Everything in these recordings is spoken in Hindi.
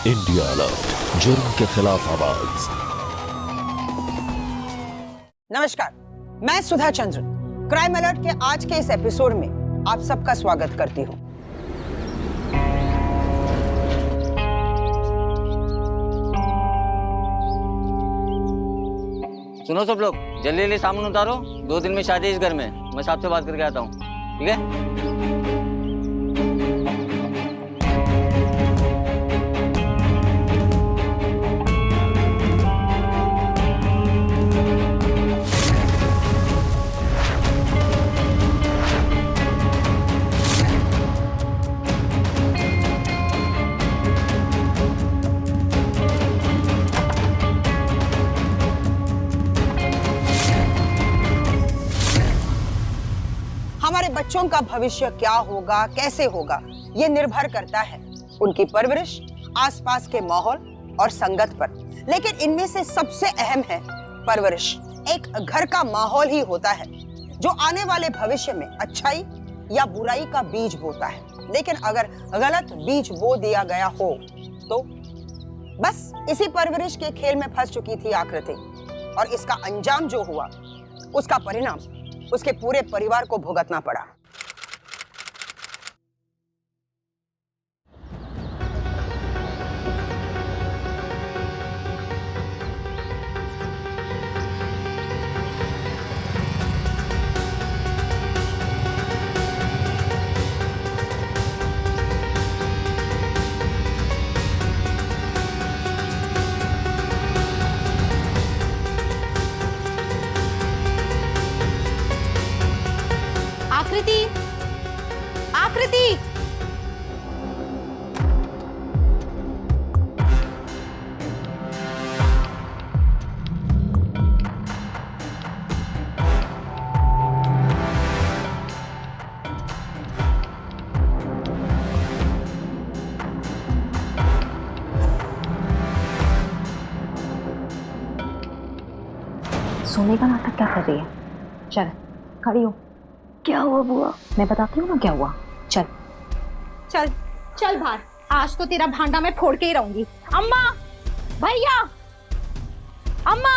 इंडिया अलर्ट, जुर्म के खिलाफ आवाज। नमस्कार, मैं सुधा चंद्रन क्राइम अलर्ट के आज के इस एपिसोड में आप सबका स्वागत करती हूँ। सुनो सब लोग, जल्दी जल्दी सामान उतारो। 2 दिन में शादी इस घर में। मैं साहब से बात करके आता हूँ, ठीक है? हमारे बच्चों का भविष्य क्या होगा, कैसे होगा, ये निर्भर करता है उनकी परवरिश, आसपास के माहौल और संगत पर। लेकिन इनमें से सबसे अहम है परवरिश। एक घर का माहौल ही होता है जो आने वाले भविष्य में अच्छाई या बुराई का बीज बोता है। लेकिन अगर गलत बीज बो दिया गया हो तो बस इसी परवरिश के खेल में फंस चुकी थी आकृति, और इसका अंजाम जो हुआ उसका परिणाम उसके पूरे परिवार को भुगतना पड़ा। आकृति, आकृति, सोने का नाटक क्या कर रही है? चल खड़ी हो। क्या हुआ बुआ? मैं बताती हूँ ना क्या हुआ। चल चल चल बाहर। आज तो तेरा भांडा मैं फोड़ के ही रहूंगी। अम्मा, भैया, अम्मा।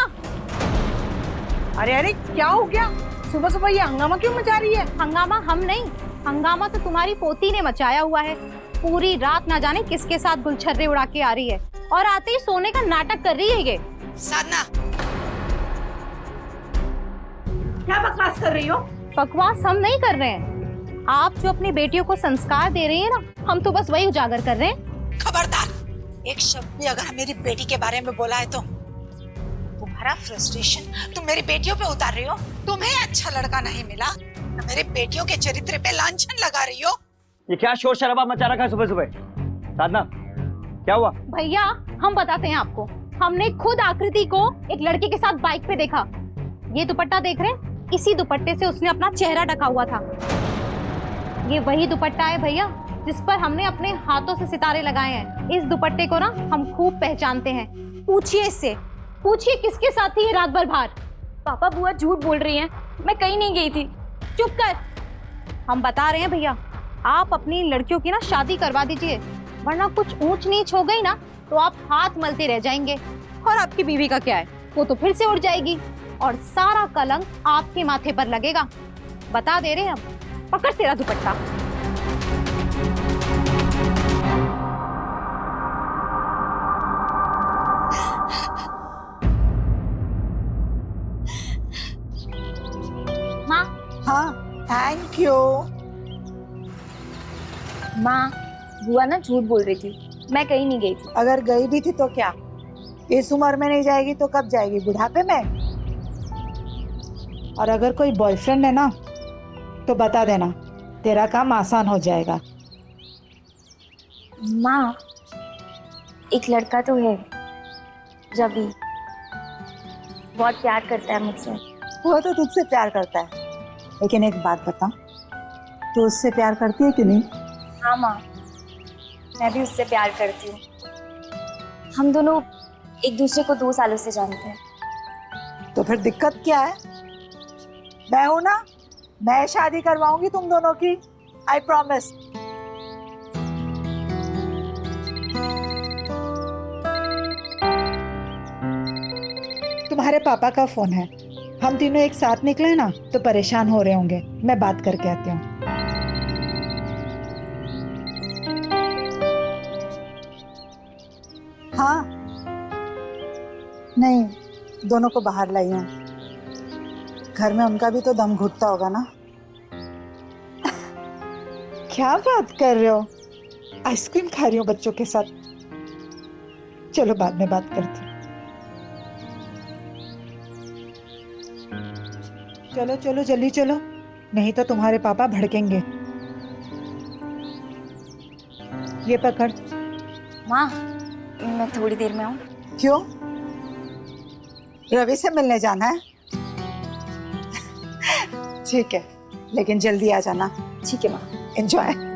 अरे अरे, क्या हो गया? सुबह सुबह ये हंगामा क्यों मचा रही है? हंगामा हम नहीं, हंगामा तो तुम्हारी पोती ने मचाया हुआ है। पूरी रात ना जाने किसके साथ गुलछर्रे उड़ा के आ रही है, और आते ही सोने का नाटक कर रही है ये। साधना, क्या बकवास कर रही हो? बकवास हम नहीं कर रहे हैं। आप जो अपनी बेटियों को संस्कार दे रही है ना, हम तो बस वही उजागर कर रहे हैं। खबरदार, एक शब्द भी अगर मेरी बेटी के बारे में बोला है तो तुम्हारा फ्रस्ट्रेशन तुम मेरी बेटियों पे उतार रही हो। तुम्हें अच्छा लड़का नहीं मिला, मेरी बेटियों के चरित्र पे लांछन लगा रही हो। ये क्या शोर शराबा मचा रखा है सुबह सुबह? साधना, क्या हुआ? भैया हम बताते हैं आपको। हमने खुद आकृति को एक लड़के के साथ बाइक पे देखा। ये दुपट्टा देख रहे हैं? इसी दुपट्टे से उसने अपना चेहरा ढका हुआ था। ये वही दुपट्टा है भैया जिस पर हमने अपने हाथों से सितारे लगाए हैं। इस दुपट्टे को ना हम खूब पहचानते हैं। पूछिए इससे, पूछिए किसके साथ थी ये रात भर बाहर। पापा बुआ झूठ बोल रही हैं, मैं कहीं नहीं गई थी। चुप कर। हम बता रहे हैं भैया, आप अपनी लड़कियों की ना शादी करवा दीजिए, वरना कुछ ऊंच नीच हो गई ना तो आप हाथ मलते रह जाएंगे। और आपकी बीवी का क्या है, वो तो फिर से उड़ जाएगी और सारा कलंक आपके माथे पर लगेगा। बता दे रहे हैं हम। पकड़ तेरा दुपट्टा। माँ। हाँ, थैंक यू। माँ, बुआ ना झूठ बोल रही थी, मैं कहीं नहीं गई थी। अगर गई भी थी तो क्या, इस उम्र में नहीं जाएगी तो कब जाएगी? बुढ़ापे में? और अगर कोई बॉयफ्रेंड है ना तो बता देना, तेरा काम आसान हो जाएगा। माँ, एक लड़का तो है, रवि, बहुत प्यार करता है मुझसे। वो तो तुझसे प्यार करता है, लेकिन एक बात बता, तू उससे प्यार करती है कि नहीं? हाँ माँ, मैं भी उससे प्यार करती हूँ। हम दोनों एक दूसरे को 2 सालों से जानते हैं। तो फिर दिक्कत क्या है? मैं हूं ना, मैं शादी करवाऊंगी तुम दोनों की, आई प्रॉमिस। तुम्हारे पापा का फोन है। हम तीनों एक साथ निकले ना तो परेशान हो रहे होंगे। मैं बात करके आती हूँ। हाँ, नहीं, दोनों को बाहर लाई हूँ। घर में उनका भी तो दम घुटता होगा ना। क्या बात कर रहे हो? आइसक्रीम खा रही हो बच्चों के साथ? चलो बाद में बात करती हूँ। चलो चलो जल्दी चलो, नहीं तो तुम्हारे पापा भड़केंगे। ये पकड़। माँ, मैं थोड़ी देर में आऊँ। क्यों? रवि से मिलने जाना है? ठीक है, लेकिन जल्दी आ जाना। ठीक है माँ। एंजॉय।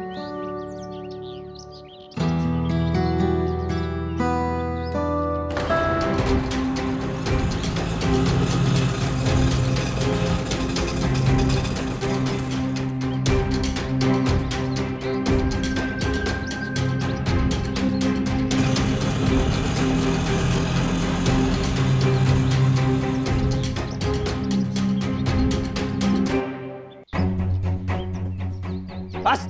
बस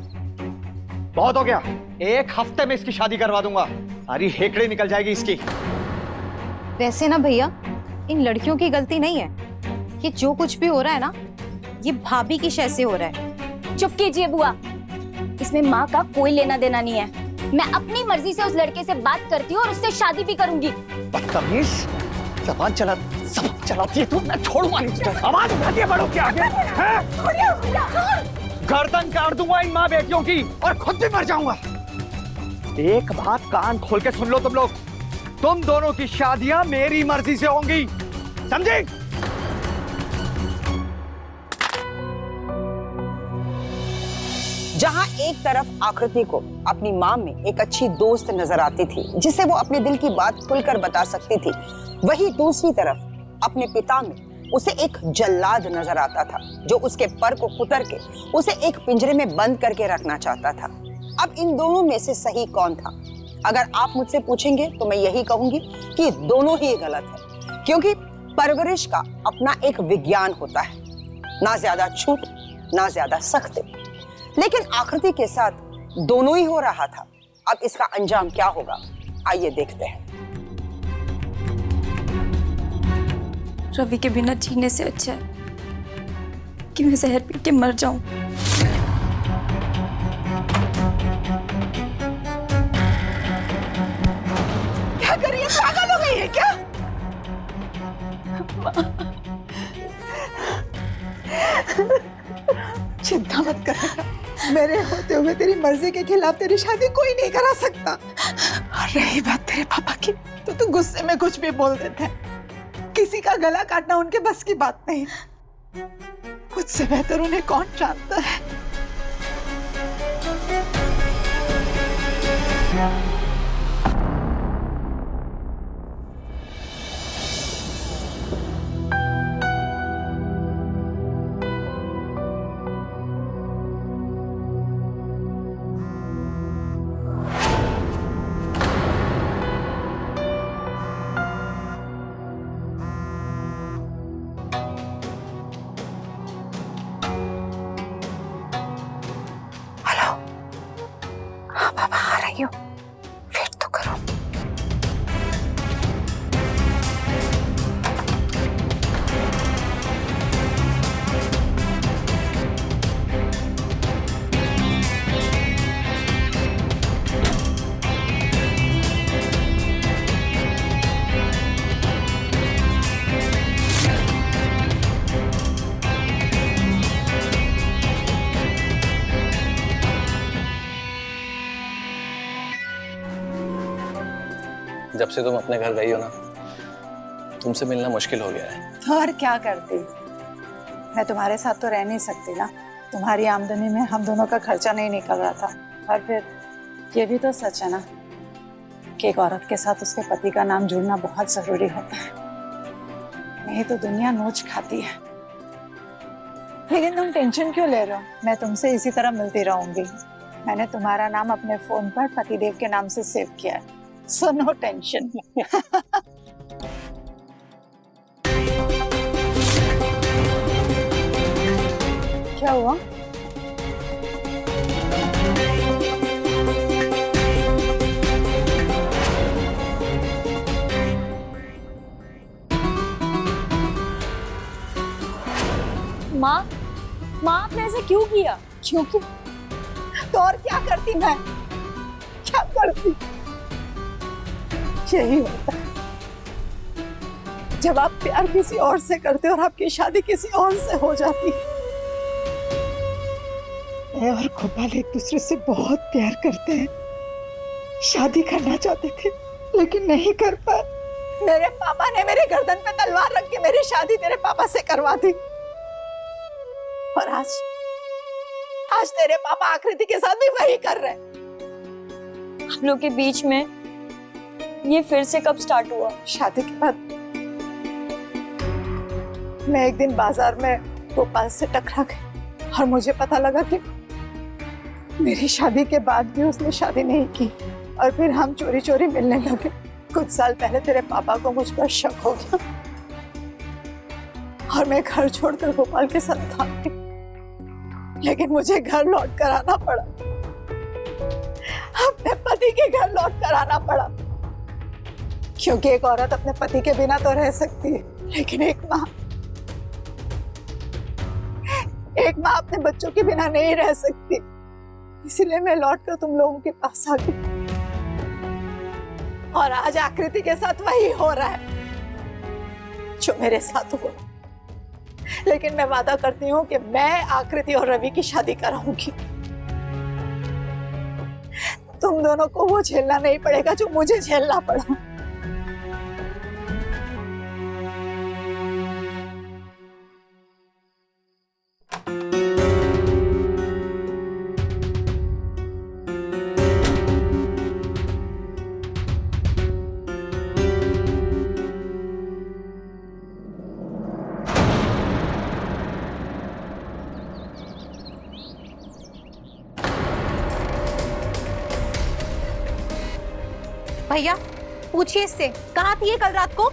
बहुत हो गया। एक हफ्ते में इसकी शादी करवा दूंगा। सारी हेकड़े निकल जाएगी इसकी। वैसे ना भैया, इन लड़कियों की गलती नहीं है। ये जो कुछ भी हो रहा है ना, ये भाभी की शय से हो रहा है। चुप कीजिए बुआ, इसमें माँ का कोई लेना देना नहीं है। मैं अपनी मर्जी से उस लड़के से बात करती हूँ और उससे शादी भी करूंगी। बदतमीज, जबान चलाती है तू। मैं छोड़ूंगा नहीं तुझे। आवाज उठाती है बड़ों के आगे। गर्दन काट दूंगा इन माँ बेटियों की और खुद भी मर जाऊंगा। एक बात कान खोल के सुन लो तुम लोग, तुम दोनों की शादियां मेरी मर्जी से होंगी, समझे? जहां एक तरफ आकृति को अपनी मां में एक अच्छी दोस्त नजर आती थी जिसे वो अपने दिल की बात खुलकर बता सकती थी, वहीं दूसरी तरफ अपने पिता में उसे एक जल्लाद नजर आता था जो उसके पर को कुतर के उसे एक पिंजरे में बंद करके रखना चाहता था। अब इन दोनों में से सही कौन था? अगर आप मुझसे पूछेंगे तो मैं यही कहूंगी कि दोनों ही गलत है, क्योंकि परवरिश का अपना एक विज्ञान होता है, ना ज्यादा छूट ना ज्यादा सख्त। लेकिन आकृति के साथ दोनों ही हो रहा था। अब इसका अंजाम क्या होगा, आइए देखते हैं। रवि के बिना जीने से अच्छा है कि मैं जहर पी के मर जाऊं। क्या कर रही है? पागल हो गई है क्या? चिंता मत कर, मेरे होते हुए तेरी मर्जी के खिलाफ तेरी शादी कोई नहीं करा सकता। और रही बात तेरे पापा की, तो तू गुस्से में कुछ भी बोल देते हैं। किसी का गला काटना उनके बस की बात नहीं। मुझसे बेहतर उन्हें कौन जानता है। वेट तो करो। जब से तुम अपने घर गई हो ना, तुमसे मिलना मुश्किल हो गया है। और क्या करती, मैं तुम्हारे साथ तो रह नहीं सकती ना। तुम्हारी आमदनी में हम दोनों का खर्चा नहीं निकल रहा था। और फिर ये भी तो सच है ना कि एक औरत के साथ उसके पति का नाम जुड़ना बहुत जरूरी होता है, नहीं तो दुनिया नोच खाती है। लेकिन तुम टेंशन क्यों ले रहे हो? मैं तुमसे इसी तरह मिलती रहूंगी। मैंने तुम्हारा नाम अपने फोन पर पतिदेव के नाम से सेव किया है, सो नो टेंशन। क्या हुआ? माँ, माँ आपने ऐसा क्यों किया? क्योंकि तो और क्या करती मैं? क्या करती? यही होता है जब आप प्यार किसी और से करते हो और आपकी शादी किसी और से हो जाती है। मैं और गोपाल एक दूसरे से बहुत प्यार करते हैं, शादी करना चाहते थे लेकिन नहीं कर पाए। मेरे पापा ने मेरे गर्दन पे तलवार रख के मेरी शादी तेरे पापा से करवा दी, और आज तेरे पापा आकृति के साथ भी वही कर रहे हैं। हम लोग के बीच में ये फिर से कब स्टार्ट हुआ? शादी के बाद मैं एक दिन बाजार में गोपाल से टकरा गई और मुझे पता लगा कि मेरी शादी के बाद भी उसने शादी नहीं की, और फिर हम चोरी चोरी मिलने लगे। कुछ साल पहले तेरे पापा को मुझ पर शक हो गया और मैं घर छोड़कर गोपाल के साथ भाग गई, लेकिन मुझे घर लौट कर आना पड़ा, अपने पति के घर लौट कर आना पड़ा, क्योंकि एक औरत अपने पति के बिना तो रह सकती है, लेकिन एक माँ अपने बच्चों के बिना नहीं रह सकती। इसलिए मैं लौटकर तुम लोगों के पास आ गई, और आज आकृति के साथ वही हो रहा है जो मेरे साथ हुआ। लेकिन मैं वादा करती हूँ कि मैं आकृति और रवि की शादी कराऊंगी। तुम दोनों को वो झेलना नहीं पड़ेगा जो मुझे झेलना पड़ा। भैया पूछिए इससे, कहाँ थी ये कल रात को?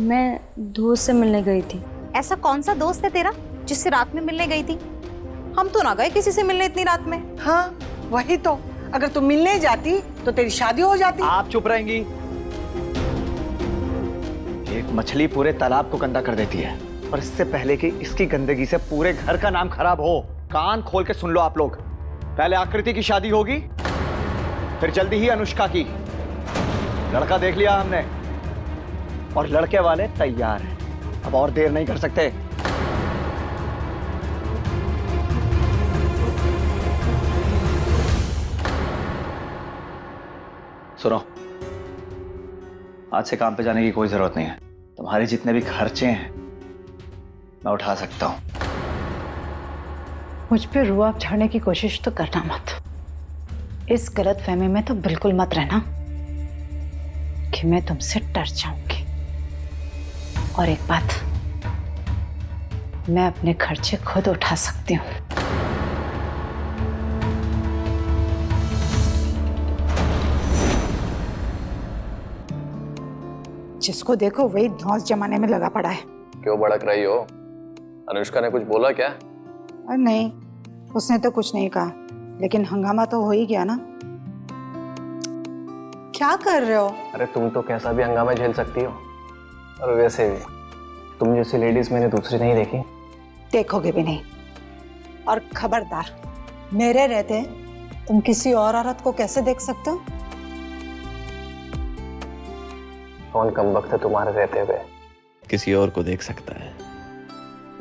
मैं दोस्त से मिलने गई थी। ऐसा कौन सा दोस्त है तेरा जिससे रात में मिलने गई थी? हम तो ना गए किसी से मिलने इतनी रात में। हाँ वही तो, अगर तुम मिलने जाती तो तेरी शादी हो जाती। आप चुप रहेंगी? एक मछली पूरे तालाब को गंदा कर देती है, और इससे पहले कि इसकी गंदगी से पूरे घर का नाम खराब हो, कान खोल के सुन लो आप लोग। पहले आकृति की शादी होगी, फिर जल्दी ही अनुष्का की। लड़का देख लिया हमने और लड़के वाले तैयार हैं, अब और देर नहीं कर सकते। सुनो, आज से काम पे जाने की कोई जरूरत नहीं है। तुम्हारे जितने भी खर्चे हैं मैं उठा सकता हूं। मुझ पे रुआब झाड़ने की कोशिश तो करना मत। इस गलतफहमी में तो बिल्कुल मत रहना कि मैं तुमसे डर जाऊंगी। और एक बात, मैं अपने खर्चे खुद उठा सकती हूँ। जिसको देखो वही धौंस जमाने में लगा पड़ा है। क्यों भड़क रही हो? अनुष्का ने कुछ बोला क्या? नहीं, उसने तो कुछ नहीं कहा, लेकिन हंगामा तो हो ही गया ना। क्या कर रहे हो? अरे तुम तो कैसा भी हंगामा झेल सकती हो, और वैसे भी तुम जैसी लेडीज मैंने दूसरी नहीं देखी। देखोगे भी नहीं, और खबरदार, मेरे रहते तुम किसी और औरत को कैसे देख सकते हो? कौन कमबख्त है तुम्हारे रहते हुए किसी और को देख सकता है?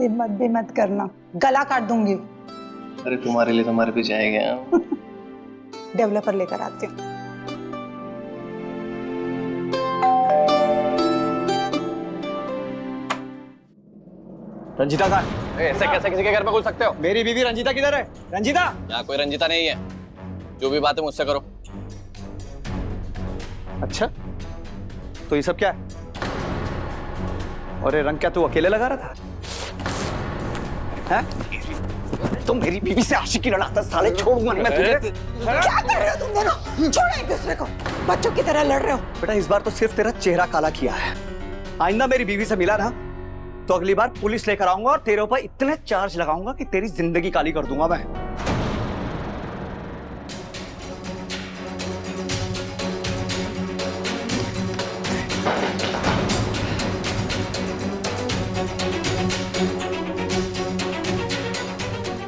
हिम्मत भी मत करना, गला काट दूंगी। अरे तुम्हारे लिए तुम्हारे पीछे आएंगे। डेवलपर लेकर आती हूँ। रंजीता कहाँ? ऐसे कैसे किसी के घर में घुस सकते हो? मेरी बीवी रंजीता किधर है? रंजीता! यहाँ कोई रंजीता नहीं है, जो भी बात है मुझसे करो। अच्छा, तो ये सब क्या है? और ये रंग क्या तू अकेले लगा रहा था? हैं? तो मेरी बीवी से आशिकी लड़ाता साले, छोड़ूंगा नहीं मैं तुझे। क्या कर रहे हो तुम दोनों? छोड़ो एक दूसरे को। बच्चों की तरह लड़ रहे हो। बेटा इस बार तो सिर्फ तेरा चेहरा काला किया है। आइंदा मेरी बीवी से मिला ना तो अगली बार पुलिस लेकर आऊंगा और तेरे ऊपर इतने चार्ज लगाऊंगा कि तेरी जिंदगी काली कर दूंगा मैं।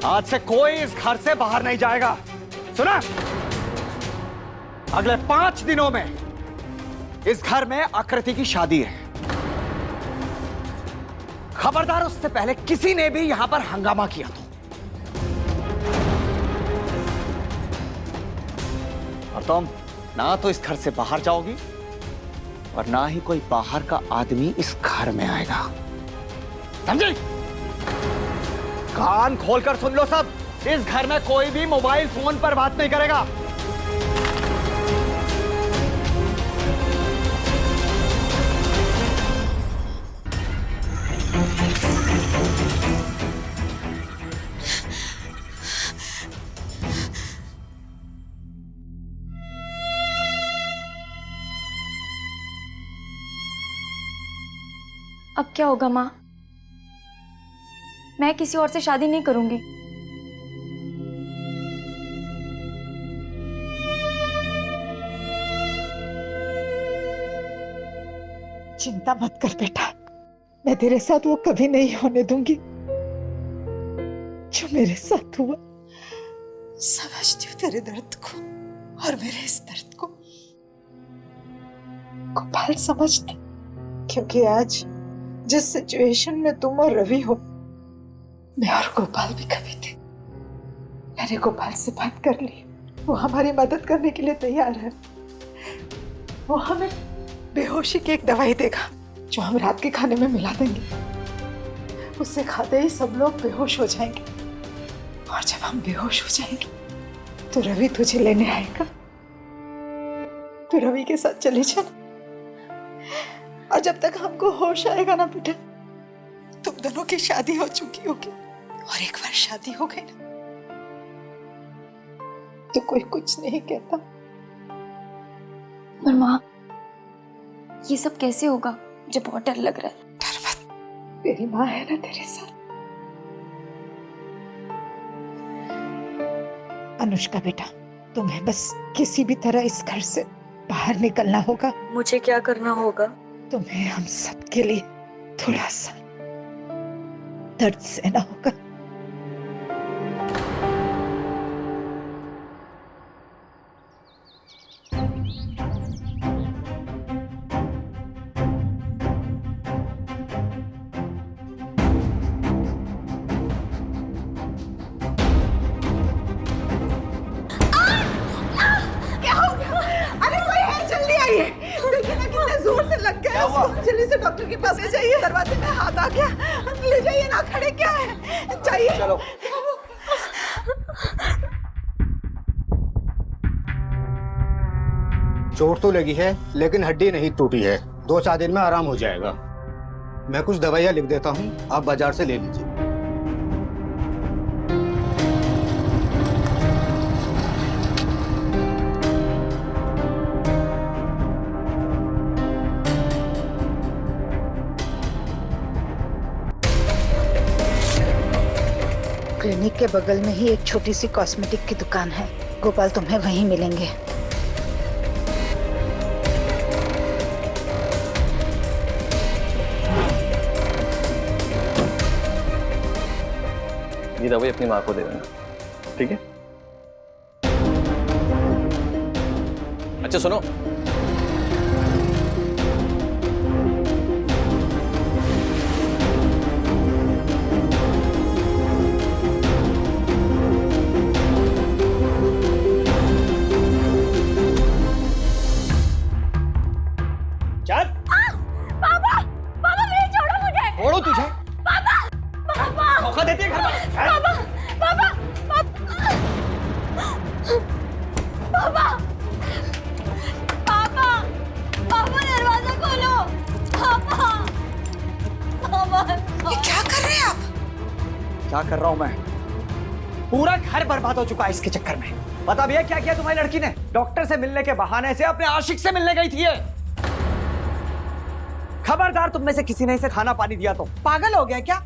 आज से कोई इस घर से बाहर नहीं जाएगा, सुना? अगले 5 दिनों में इस घर में आकृति की शादी है। खबरदार उससे पहले किसी ने भी यहां पर हंगामा किया तो। और तुम ना तो इस घर से बाहर जाओगी और ना ही कोई बाहर का आदमी इस घर में आएगा, समझे? कान खोलकर सुन लो सब, इस घर में कोई भी मोबाइल फोन पर बात नहीं करेगा। अब क्या होगा माँ? मैं किसी और से शादी नहीं करूंगी। चिंता मत कर बेटा, मैं तेरे साथ वो कभी नहीं होने दूंगी जो मेरे साथ हुआ। समझती हूँ तेरे दर्द को और मेरे इस दर्द को। गोपाल समझता, क्योंकि आज जिस सिचुएशन में तुम और रवि हो, मैं और गोपाल भी कभी थे। मैंने गोपाल से बात कर ली, वो हमारी मदद करने के लिए तैयार है। वो हमें बेहोशी की एक दवाई देगा जो हम रात के खाने में मिला देंगे। उससे खाते ही सब लोग बेहोश हो जाएंगे, और जब हम बेहोश हो जाएंगे तो रवि तुझे लेने आएगा। तू रवि के साथ चली जाना, और जब तक हमको होश आएगा ना बेटा, तुम दोनों की शादी हो चुकी होगी। और एक बार शादी हो गई ना तो कोई कुछ नहीं कहता। पर माँ, ये सब कैसे होगा? मुझे बहुत डर लग रहा है। डर मत, तेरी माँ है ना तेरे साथ। अनुष्का बेटा, तुम्हें बस किसी भी तरह इस घर से बाहर निकलना होगा। मुझे क्या करना होगा? तुम्हें हम सबके लिए थोड़ा सा दर्द सहना होगा। क्या हो गया? अरे कोई है, जल्दी आइए। देखिए ना कितने जोर से लग गया उसको। जल्दी से डॉक्टर के पास ले जाइए। दरवाजे में हाथ आ गया, ले जाइए ना। खड़े क्या है, जाइए। चलो। चोट तो लगी है लेकिन हड्डी नहीं टूटी है। 2-4 दिन में आराम हो जाएगा। मैं कुछ दवाइयाँ लिख देता हूँ, आप बाजार से ले लीजिए। क्लिनिक के बगल में ही एक छोटी सी कॉस्मेटिक की दुकान है। गोपाल तुम्हें वहीं मिलेंगे। ये दवाई अपनी माँ को दे देना, ठीक है? अच्छा सुनो, तुझे पापा, पापा धोखा देती है घर में। पापा, पापा, पापा, पापा, पापा दरवाजा खोलो। पापा, पापा, ये क्या कर रहे हैं आप? क्या कर रहा हूं मैं? पूरा घर बर्बाद हो चुका है इसके चक्कर में। बता भैया क्या किया तुम्हारी लड़की ने? डॉक्टर से मिलने के बहाने से अपने आशिक से मिलने गई थी ये। खबरदार तुम में से किसी ने इसे खाना पानी दिया तो। पागल हो गया क्या?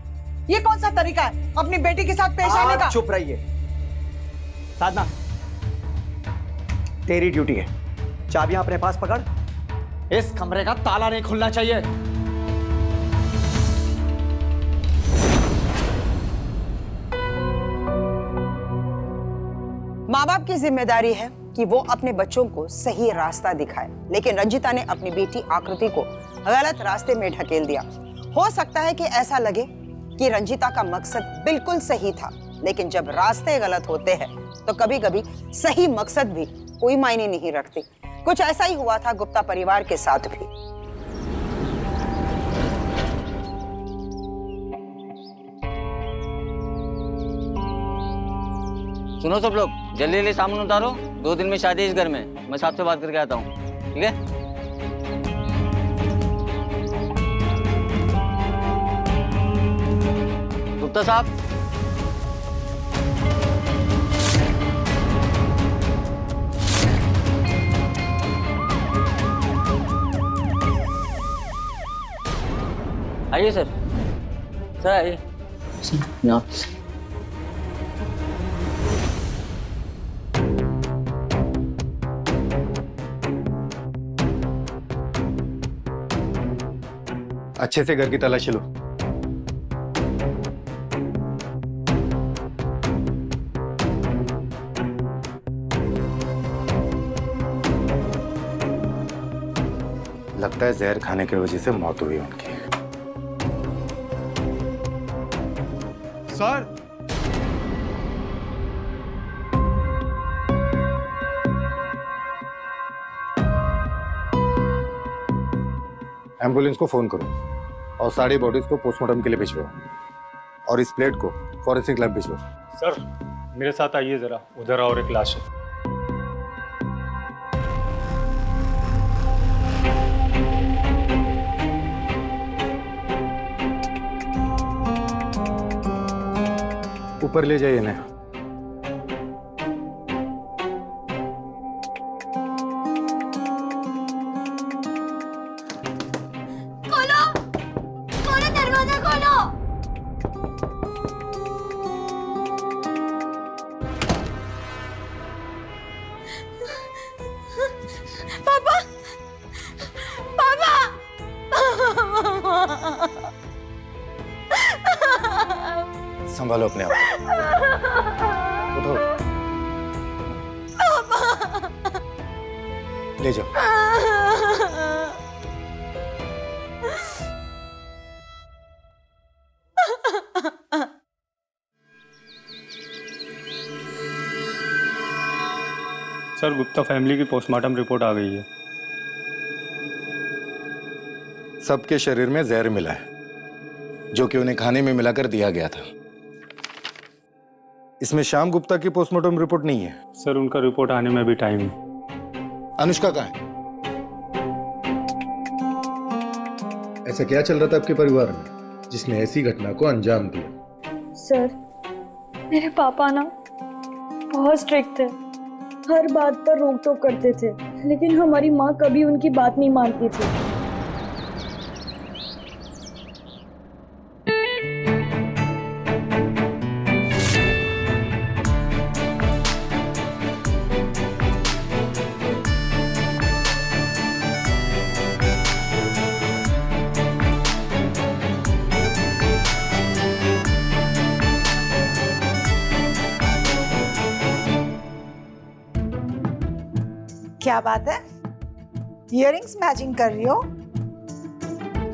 ये कौन सा तरीका है अपनी बेटी के साथ पेश आने का? चुप रहिए साधना, तेरी ड्यूटी है। चाबियां अपने पास पकड़, इस कमरे का ताला नहीं खुलना चाहिए। माँ बाप की जिम्मेदारी है कि वो अपने बच्चों को सही रास्ता दिखाए, लेकिन रंजिता ने अपनी बेटी आकृति को गलत रास्ते में ढकेल दिया। हो सकता है कि ऐसा लगे कि रंजिता का मकसद बिल्कुल सही था, लेकिन जब रास्ते गलत होते हैं तो कभी कभी सही मकसद भी कोई मायने नहीं रखते। कुछ ऐसा ही हुआ था गुप्ता परिवार के साथ भी। सुनो सब लोग, जल्दी जल्दी सामान उतारो, 2 दिन में शादी इस घर में। मैं साहब से बात करके आता हूँ, ठीक है? गुप्ता साहब, आइए सर। सर आइए। अच्छे से घर की तलाशी लो। लगता है जहर खाने की वजह से मौत हुई उनकी। सर, एम्बुलेंस को फोन करो और सारी बॉडीज को पोस्टमार्टम के लिए भिजवाओ और इस प्लेट को फॉरेंसिक लैब भिजवाओ। सर मेरे साथ आइए जरा, उधर और एक लाश है। ऊपर ले जाइए इन्हें। खोलो, खोलो दरवाजा खोलो। पापा, पापा। संभालो अपने आप। उठो, ले जाओ। सर गुप्ता फैमिली की पोस्टमार्टम रिपोर्ट आ गई है। सबके शरीर में जहर मिला है, जो कि उन्हें खाने में मिलाकर दिया गया था। इसमें श्याम गुप्ता की पोस्टमार्टम रिपोर्ट नहीं है। सर उनका रिपोर्ट आने में भी टाइम है। अनुष्का कहाँ है? ऐसा क्या चल रहा था आपके परिवार में जिसने ऐसी घटना को अंजाम दिया? सर मेरे पापा ना बहुत स्ट्रिक्ट थे, हर बात पर रोक टोक करते थे, लेकिन हमारी माँ कभी उनकी बात नहीं मानती थी। क्या बात है, इयररिंग्स मैचिंग कर रही हो?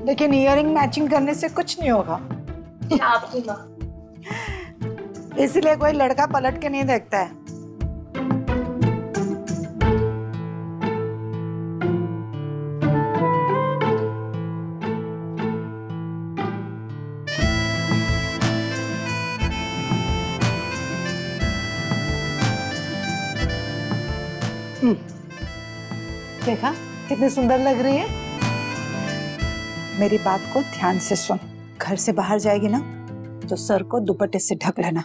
लेकिन इयररिंग मैचिंग करने से कुछ नहीं होगा। आपकी माँ, इसलिए कोई लड़का पलट के नहीं देखता है। देखा कितनी सुंदर लग रही है। मेरी बात को ध्यान से सुन, घर से बाहर जाएगी ना तो सर को दुपट्टे से ढक लेना,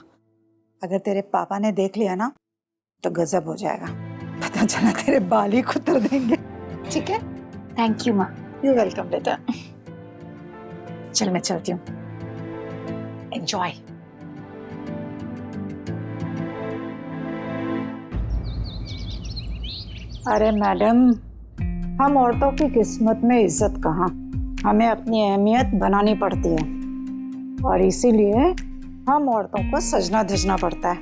अगर तेरे पापा ने देख लिया ना तो गजब हो जाएगा। पता चला तेरे बाल ही खुतर देंगे। ठीक है? थैंक यू माँ। यू वेलकम बेटा। चल मैं चलती हूँ। एंजॉय। अरे मैडम, हम औरतों की किस्मत में इज्जत कहाँ, हमें अपनी अहमियत बनानी पड़ती है और इसीलिए हम औरतों को सजना धजना पड़ता है।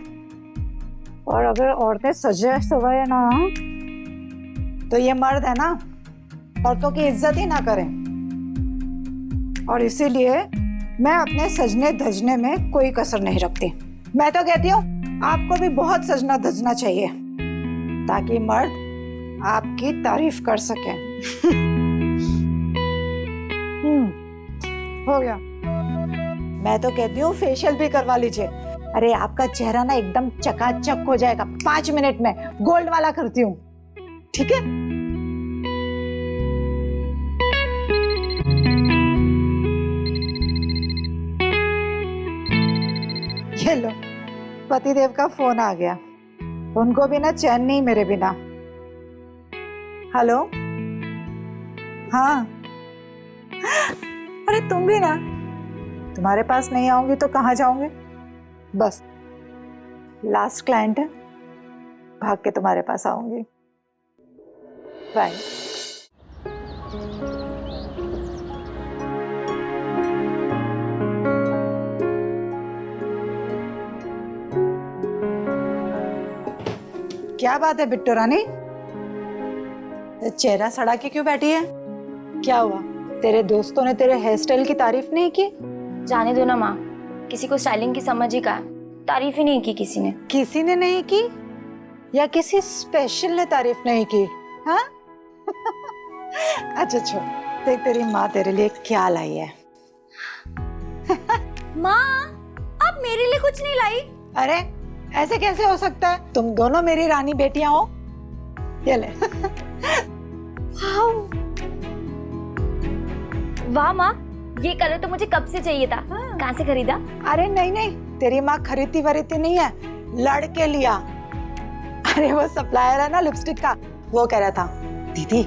और अगर औरतें सजे सवाए ना तो ये मर्द है ना औरतों की इज्जत ही ना करें। और इसीलिए मैं अपने सजने धजने में कोई कसर नहीं रखती। मैं तो कहती हूँ आपको भी बहुत सजना धजना चाहिए ताकि मर्द आपकी तारीफ कर सके। हो गया। मैं तो कहती हूँ फेशियल भी करवा लीजिए। अरे आपका चेहरा ना एकदम चकाचक हो जाएगा। 5 मिनट में गोल्ड वाला करती हूँ। ठीक है? ये लो, पतिदेव का फोन आ गया। उनको भी ना चैन नहीं मेरे बिना। हेलो, हाँ। अरे तुम भी ना, तुम्हारे पास नहीं आऊंगी तो कहाँ जाऊंगी? बस लास्ट क्लाइंट है, भाग के तुम्हारे पास आऊंगी। बाय। क्या बात है बिट्टू रानी, चेहरा सड़ा के क्यों बैठी है? क्या हुआ? तेरे दोस्तों ने तेरे हेयर स्टाइल की तारीफ नहीं की? जाने दो ना माँ, किसी को स्टाइलिंग की समझ ही कहाँ, तारीफ ही नहीं की किसी ने। किसी ने नहीं की या किसी स्पेशल ने तारीफ नहीं की? हाँ? अच्छा छोड़, देख तेरी माँ तेरे लिए क्या लाई है। माँ, आप मेरे लिए कुछ नहीं लाई? अरे ऐसे कैसे हो सकता है? तुम दोनों मेरी रानी बेटियां हो। ये ले। वाह माँ, ये कलर तो मुझे कब से चाहिए था। कहाँ से खरीदा? अरे नहीं नहीं, तेरी माँ खरीदती वरीदती नहीं है, लड़के लिया। अरे वो सप्लायर है ना लिपस्टिक का, वो कह रहा था दीदी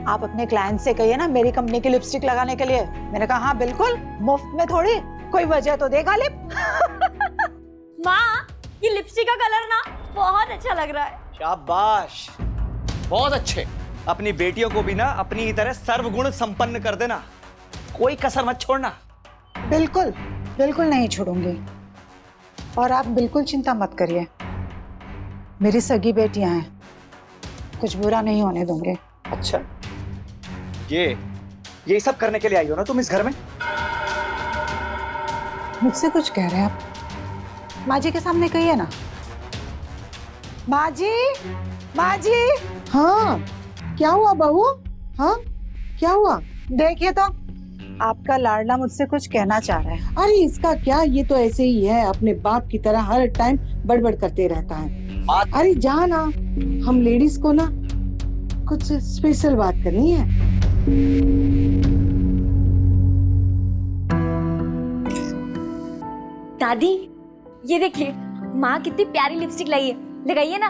आप अपने क्लाइंट से कहिए ना मेरी कंपनी की लिपस्टिक लगाने के लिए। मैंने कहा हाँ बिल्कुल, मुफ्त में थोड़ी, कोई वजह तो देगा लिप। माँ, ये लिपस्टिक का कलर ना बहुत अच्छा लग रहा है। शाबाश, बहुत अच्छे। अपनी बेटियों को भी ना अपनी ही तरह सर्वगुण संपन्न कर देना, कोई कसर मत छोड़ना। बिल्कुल बिल्कुल नहीं छोड़ूंगी। और आप बिल्कुल चिंता मत करिए, मेरी सगी बेटियां हैं, कुछ बुरा नहीं होने दूंगे। अच्छा, ये सब करने के लिए आई हो ना तुम इस घर में? मुझसे कुछ कह रहे हैं आप? माँ जी के सामने कहिए ना। माँ जी, माँ जी। हाँ, क्या हुआ बहू? हाँ, क्या हुआ? देखिए तो, आपका लाडला मुझसे कुछ कहना चाह रहा है। अरे इसका क्या, ये तो ऐसे ही है, अपने बाप की तरह हर टाइम बड़बड़ करते रहता है। अरे जा ना, हम लेडीज को ना कुछ स्पेशल बात करनी है। दादी, ये देखिए माँ कितनी प्यारी लिपस्टिक लाई है, लगाइए ना।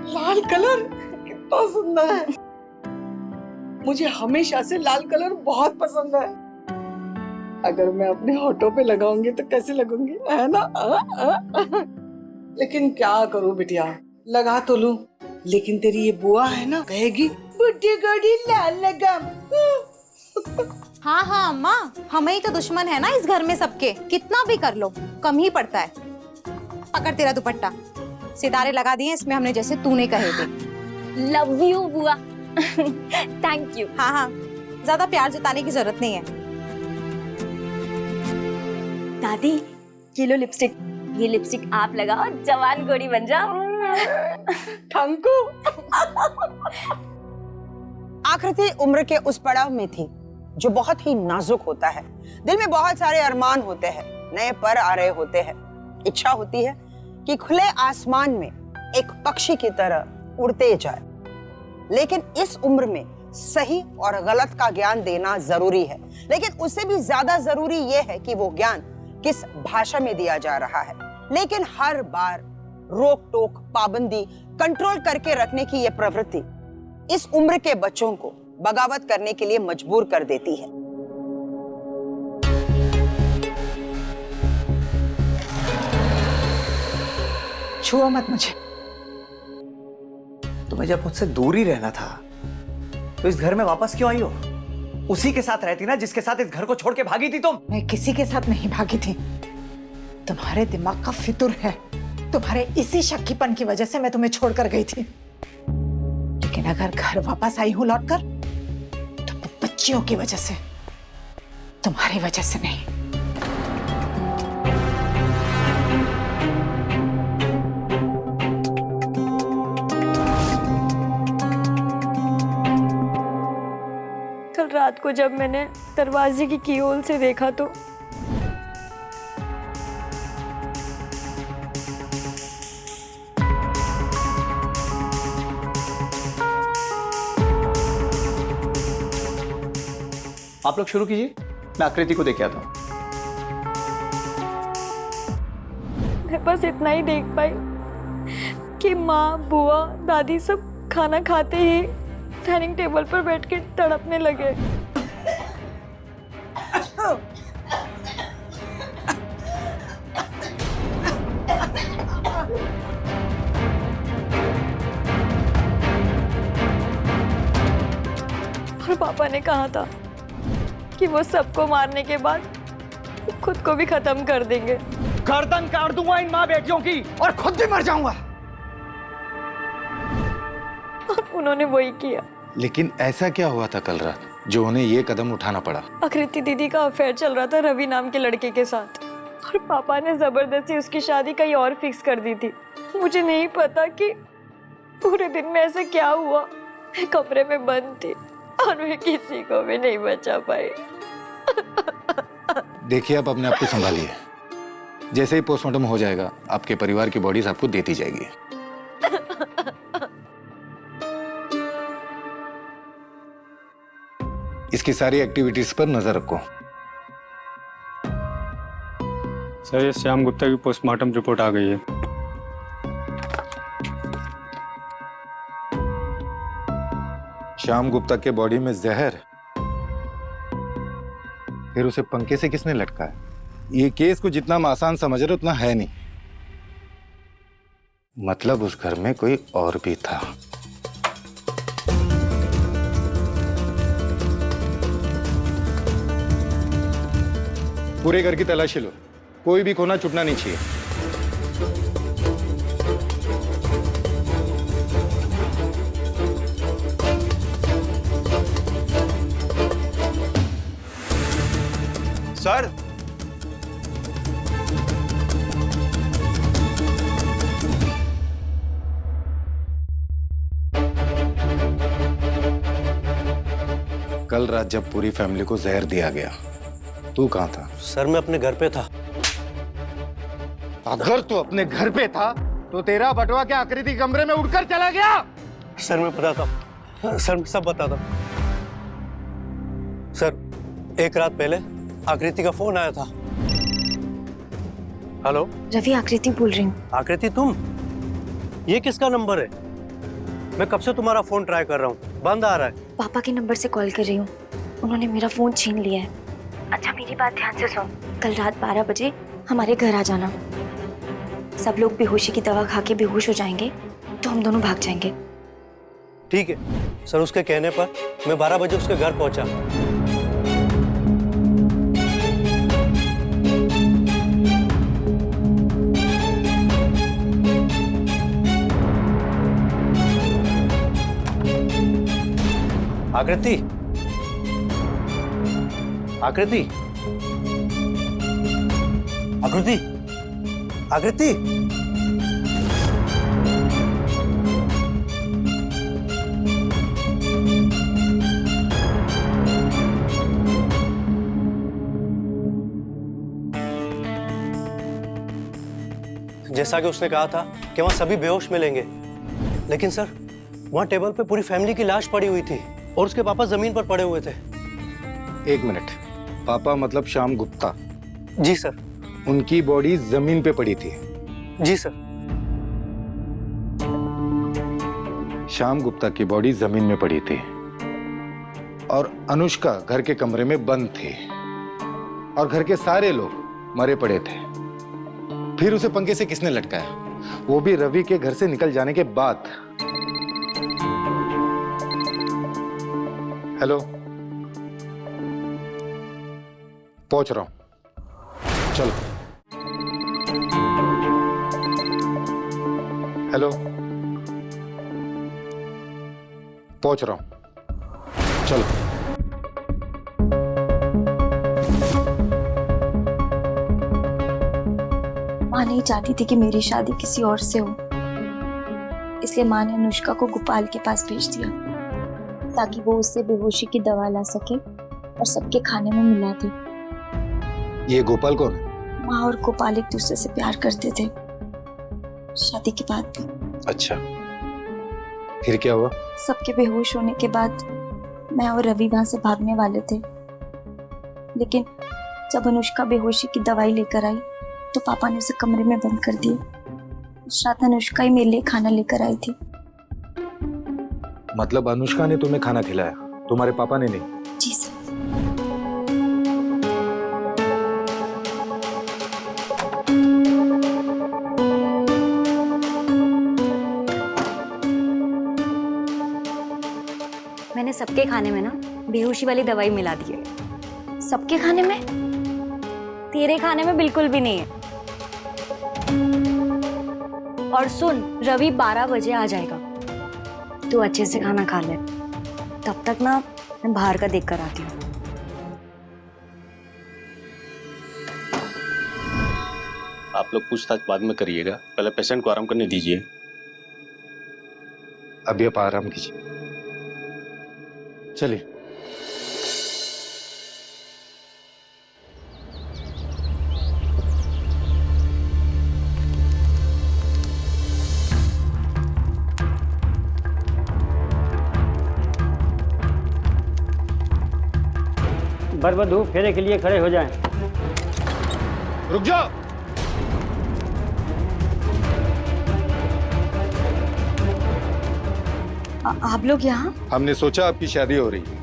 लाल कलर कितना सुंदर है, मुझे हमेशा से लाल कलर बहुत पसंद है। अगर मैं अपने होठों पे लगाऊंगी तो कैसे लगूंगी, है ना? लेकिन क्या करूं बिटिया, लगा तो लूं, लेकिन तेरी ये बुआ है ना, कहेगी बुड्ढी गोडी लाल लगाम। हाँ हाँ अम्मा, हमें ही तो दुश्मन है ना इस घर में सबके, कितना भी कर लो कम ही पड़ता है। पकड़ तेरा दुपट्टा, सितारे लगा दिए इसमें हमने जैसे तूने कहे थे। लव यू बुआ। Thank you. हाँ हाँ, ज्यादा प्यार जताने की जरूरत नहीं है। दादी, ये लो लिपस्टिक, ये लिपस्टिक आप लगाओ, जवान गोरी बन जाओ। Thank you. आकृति उम्र के उस पड़ाव में थी जो बहुत ही नाजुक होता है। दिल में बहुत सारे अरमान होते हैं, नए पर आ रहे होते हैं। इच्छा होती है कि खुले आसमान में एक पक्षी की तरह उड़ते जाए, लेकिन इस उम्र में सही और गलत का ज्ञान देना जरूरी है। लेकिन उससे भी ज्यादा जरूरी यह है कि वो ज्ञान किस भाषा में दिया जा रहा है, लेकिन हर बार रोक टोक, पाबंदी, कंट्रोल करके रखने की यह प्रवृत्ति इस उम्र के बच्चों को बगावत करने के लिए मजबूर कर देती है। छुओ मत मुझे। तुम्हें जब मुझसे दूर ही रहना था तो इस घर में वापस क्यों आई हो? उसी के साथ रहती ना जिसके साथ इस घर को छोड़ के भागी थी तुम। मैं किसी के साथ नहीं भागी थी। तुम्हारे दिमाग का फितूर है। तुम्हारे इसी शक्कीपन की वजह से मैं तुम्हें छोड़कर गई थी। लेकिन अगर घर वापस आई हूं लौटकर तो बच्चियों की वजह से, तुम्हारी वजह से नहीं। कल रात को जब मैंने दरवाजे की कीहोल से देखा तो आप लोग शुरू कीजिए, मैं आकृति को देख आता हूं। मैं बस इतना ही देख पाई कि माँ, बुआ, दादी सब खाना खाते ही डाइनिंग टेबल पर बैठ के तड़पने लगे। और पापा ने कहा था कि वो सबको मारने के बाद खुद को भी खत्म कर देंगे। गर्दन काट दूंगा इन माँ बेटियों की और खुद भी मर जाऊंगा। और उन्होंने वही किया। लेकिन ऐसा क्या हुआ था कल रात जो उन्हें ये कदम उठाना पड़ा? आकृति दीदी का अफेयर चल रहा था रवि नाम के लड़के के साथ और पापा ने जबरदस्ती उसकी शादी कहीं और फिक्स कर दी थी। मुझे नहीं पता कि पूरे दिन में ऐसा क्या हुआ। मैं कमरे में बंद थी और मैं किसी को भी नहीं बचा पाई। देखिए, आप अपने आप को संभालिए। जैसे ही पोस्टमार्टम हो जाएगा आपके परिवार की बॉडीज आपको देती जाएगी। इसकी सारी एक्टिविटीज पर नजर रखो। सर, ये श्याम गुप्ता की पोस्टमार्टम रिपोर्ट आ गई है। श्याम गुप्ता के बॉडी में जहर, फिर उसे पंखे से किसने लटकाया? ये केस को जितना हम आसान समझ रहे उतना है नहीं। मतलब उस घर में कोई और भी था। पूरे घर की तलाशी लो, कोई भी कोना छूटना नहीं चाहिए। सर, कल रात जब पूरी फैमिली को जहर दिया गया, तू कहां था? सर, मैं अपने घर पे था। अगर तू अपने घर पे था तो तेरा बटवा के आकृति कमरे में उड़कर चला गया? सर, मैं बताता हूँ। सर, मैं सब बताता हूँ। सर, एक रात पहले आकृति का फोन आया था। हेलो रवि, आकृति बोल रही हूँ। आकृति, तुम? ये किसका नंबर है? मैं कब से तुम्हारा फोन ट्राई कर रहा हूँ, बंद आ रहा है। पापा के नंबर से कॉल कर रही हूँ, उन्होंने मेरा फोन छीन लिया है। अच्छा, मेरी बात ध्यान से सुन। कल रात 12 बजे हमारे घर आ जाना। सब लोग बेहोशी की दवा खा के बेहोश हो जाएंगे तो हम दोनों भाग जाएंगे। ठीक है सर, उसके कहने पर मैं 12 बजे उसके घर पहुंचा। आकृति, आकृति, आकृति, आकृति, जैसा कि उसने कहा था कि वहां सभी बेहोश मिलेंगे, लेकिन सर वहां टेबल पे पूरी फैमिली की लाश पड़ी हुई थी और उसके पापा जमीन पर पड़े हुए थे। एक मिनट, पापा मतलब श्याम गुप्ता? जी सर। उनकी बॉडी जमीन पे पड़ी थी। जी सर। श्याम गुप्ता की बॉडी जमीन में पड़ी थी और अनुष्का घर के कमरे में बंद थी और घर के सारे लोग मरे पड़े थे। फिर उसे पंखे से किसने लटकाया, वो भी रवि के घर से निकल जाने के बाद। हेलो, पहुंच रहा हूं, चलो। हेलो, पहुंच रहा हूं, चलो। माँ नहीं चाहती थी कि मेरी शादी किसी और से हो, इसलिए माँ ने अनुष्का को गोपाल के पास भेज दिया ताकि वो उससे बेहोशी की दवा ला सके और सबके खाने में मिला दे। ये गोपाल कौन है? माँ और गोपाल एक दूसरे से प्यार करते थे, शादी के बाद भी। अच्छा, फिर क्या हुआ? सबके बेहोश होने के बाद मैं और रवि वहां से भागने वाले थे, लेकिन जब अनुष्का बेहोशी की दवाई लेकर आई तो पापा ने उसे कमरे में बंद कर दिया। उस रात अनुष्का ही मेरे लिए खाना लेकर आई थी। मतलब अनुष्का ने तुम्हें खाना खिलाया, तुम्हारे पापा ने नहीं? जी सर। मैंने सबके खाने में ना बेहोशी वाली दवाई मिला दी है। सबके खाने में? तेरे खाने में बिल्कुल भी नहीं है। और सुन, रवि 12 बजे आ जाएगा, तू अच्छे से खाना खा ले। तब तक ना मैं बाहर का देख कर आती हूँ। आप लोग पूछताछ बाद में करिएगा, पहले पेशेंट को आराम करने दीजिए। अभी आप आराम कीजिए, चलिए। वर वधू फेरे के लिए खड़े हो जाएं। रुक जाओ। आप लोग यहाँ? हमने सोचा आपकी शादी हो रही है,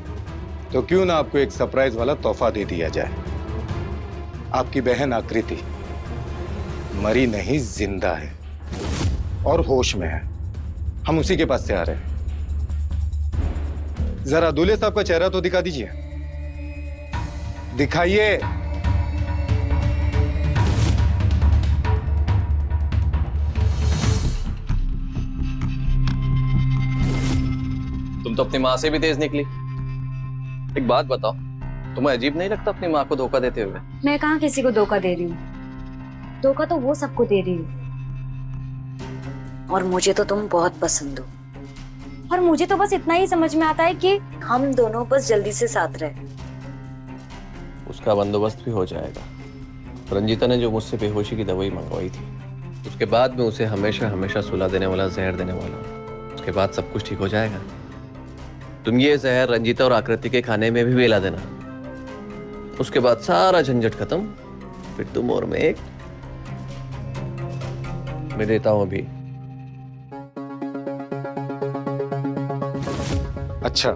तो क्यों ना आपको एक सरप्राइज वाला तोहफा दे दिया जाए। आपकी बहन आकृति मरी नहीं, जिंदा है और होश में है। हम उसी के पास से आ रहे हैं। जरा दूल्हे साहब का चेहरा तो दिखा दीजिए, दिखाइए। तुम तो अपनी माँ से भी तेज निकली। एक बात बताओ, तुम्हें अजीब नहीं लगता अपनी माँ को धोखा देते हुए? मैं कहाँ किसी को धोखा दे रही हूँ, धोखा तो वो सबको दे रही हूँ। और मुझे तो तुम बहुत पसंद हो, और मुझे तो बस इतना ही समझ में आता है कि हम दोनों बस जल्दी से साथ रहे। उसका बंदोबस्त भी हो जाएगा। रंजीता ने जो मुझसे बेहोशी की दवाई मंगवाई थी, उसके बाद में उसे हमेशा हमेशा सुला देने वाला जहर देने वाला, उसके बाद सब कुछ ठीक हो जाएगा। तुम ये जहर रंजीता और आकृति के खाने में भी मिला देना, उसके बाद सारा झंझट खत्म। फिर तुम और मैं एक। मैं देता हूं अभी। अच्छा,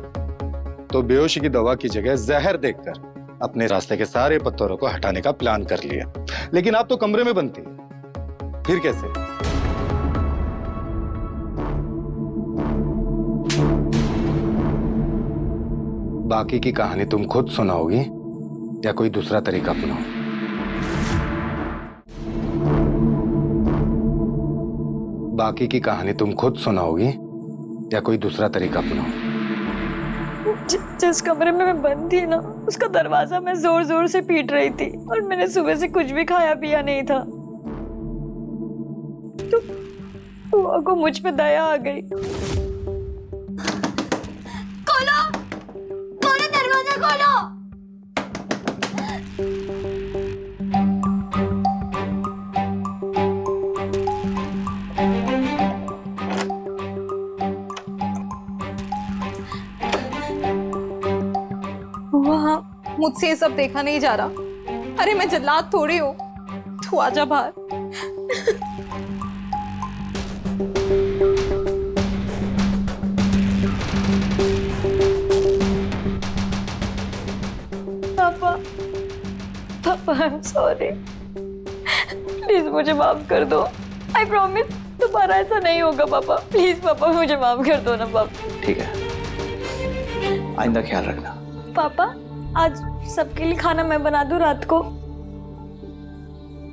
तो बेहोशी की दवा की जगह जहर देकर अपने रास्ते के सारे पत्थरों को हटाने का प्लान कर लिया। लेकिन आप तो कमरे में बंद थी, फिर कैसे? बाकी की कहानी तुम खुद सुनाओगी या कोई दूसरा तरीका अपनाओ? बाकी की कहानी तुम खुद सुनाओगी या कोई दूसरा तरीका अपनाओ? जिस कमरे में मैं बंद थी ना, उसका दरवाजा मैं जोर जोर से पीट रही थी और मैंने सुबह से कुछ भी खाया पिया नहीं था। तो बुआ को मुझ पे दया आ गई। खोलो, खोलो दरवाजा खोलो। मुझसे ये सब देखा नहीं जा रहा। अरे मैं जल्लाद थोड़ी हूँ, तू आजा बाहर। पापा, पापा आई एम सॉरी, प्लीज मुझे माफ कर दो। आई प्रॉमिस दोबारा ऐसा नहीं होगा पापा। प्लीज पापा मुझे माफ कर दो ना पापा। ठीक है, आइंदा ख्याल रखना। पापा आज सबके लिए खाना मैं बना दूं रात को?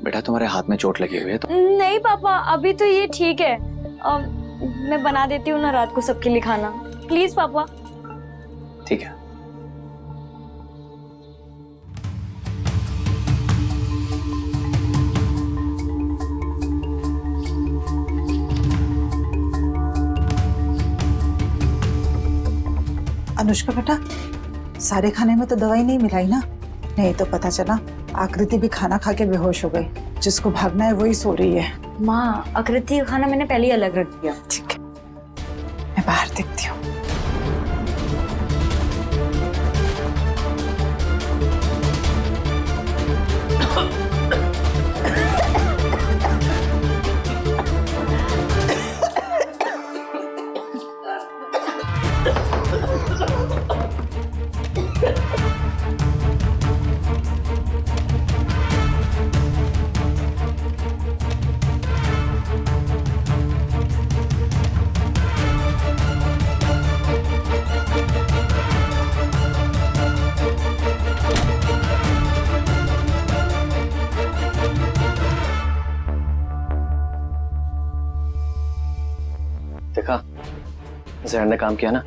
बेटा तुम्हारे हाथ में चोट लगी हुई है तो। नहीं पापा, अभी तो ये ठीक है। मैं बना देती हूँ ना रात को सबके लिए खाना, प्लीज पापा। ठीक है। अनुष्का बेटा, सारे खाने में तो दवाई नहीं मिलाई ना? नहीं तो पता चला आकृति भी खाना खा के बेहोश हो गई। जिसको भागना है वही सो रही है। माँ, आकृति का खाना मैंने पहले ही अलग रख दिया। ठीक है, मैं बाहर देखती हूँ। देखा, जहर ने काम किया ना।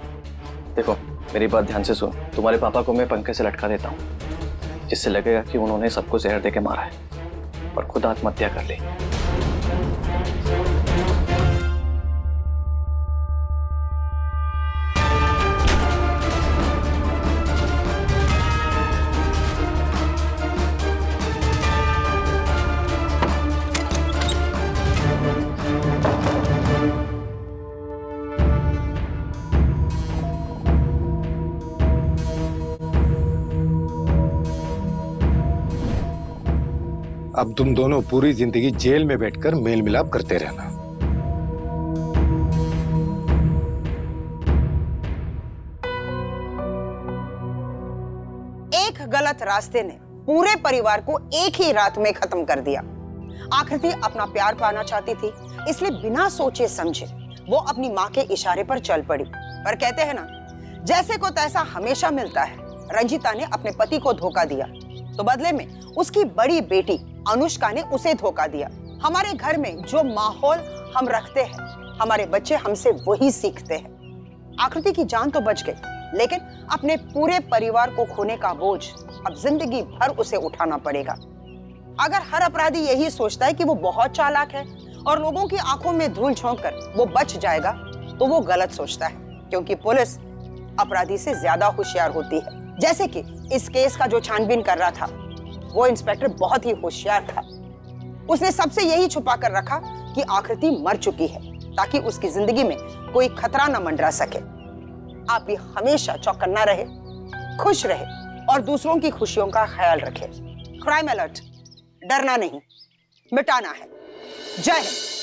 देखो मेरी बात ध्यान से सुन, तुम्हारे पापा को मैं पंखे से लटका देता हूँ, जिससे लगेगा कि उन्होंने सबको जहर देके मारा है और खुद आत्महत्या कर ली। अब तुम दोनों पूरी जिंदगी जेल में बैठकर मेल मिलाप करते रहना। एक गलत रास्ते ने पूरे परिवार को एक ही रात में खत्म कर दिया। आकृति अपना प्यार पाना चाहती थी, इसलिए बिना सोचे समझे वो अपनी माँ के इशारे पर चल पड़ी। पर कहते हैं ना, जैसे को तैसा हमेशा मिलता है। रंजीता ने अपने पति को धोखा दिया, तो बदले में उसकी बड़ी बेटी अनुष्का ने उसे धोखा दिया। हमारे घर में जो माहौल हम रखते हैं, हमारे बच्चे हमसे वही सीखते हैं। आकृति की जान तो बच गई, लेकिन अपने पूरे परिवार को खोने का बोझ अब जिंदगी भर उसे उठाना पड़ेगा। अगर हर अपराधी यही सोचता है कि वो बहुत चालाक है और लोगों की आंखों में धूल झोंककर वो बच जाएगा, तो वो गलत सोचता है, क्योंकि पुलिस अपराधी से ज्यादा होशियार होती है। जैसे कि इस केस का जो छानबीन कर रहा था, वो इंस्पेक्टर बहुत ही होशियार था। उसने सबसे यही छुपा कर रखा कि आकृति मर चुकी है, ताकि उसकी जिंदगी में कोई खतरा न मंडरा सके। आप भी हमेशा चौकन्ना रहे, खुश रहे और दूसरों की खुशियों का ख्याल रखे। क्राइम अलर्ट, डरना नहीं, मिटाना है। जय हिंद।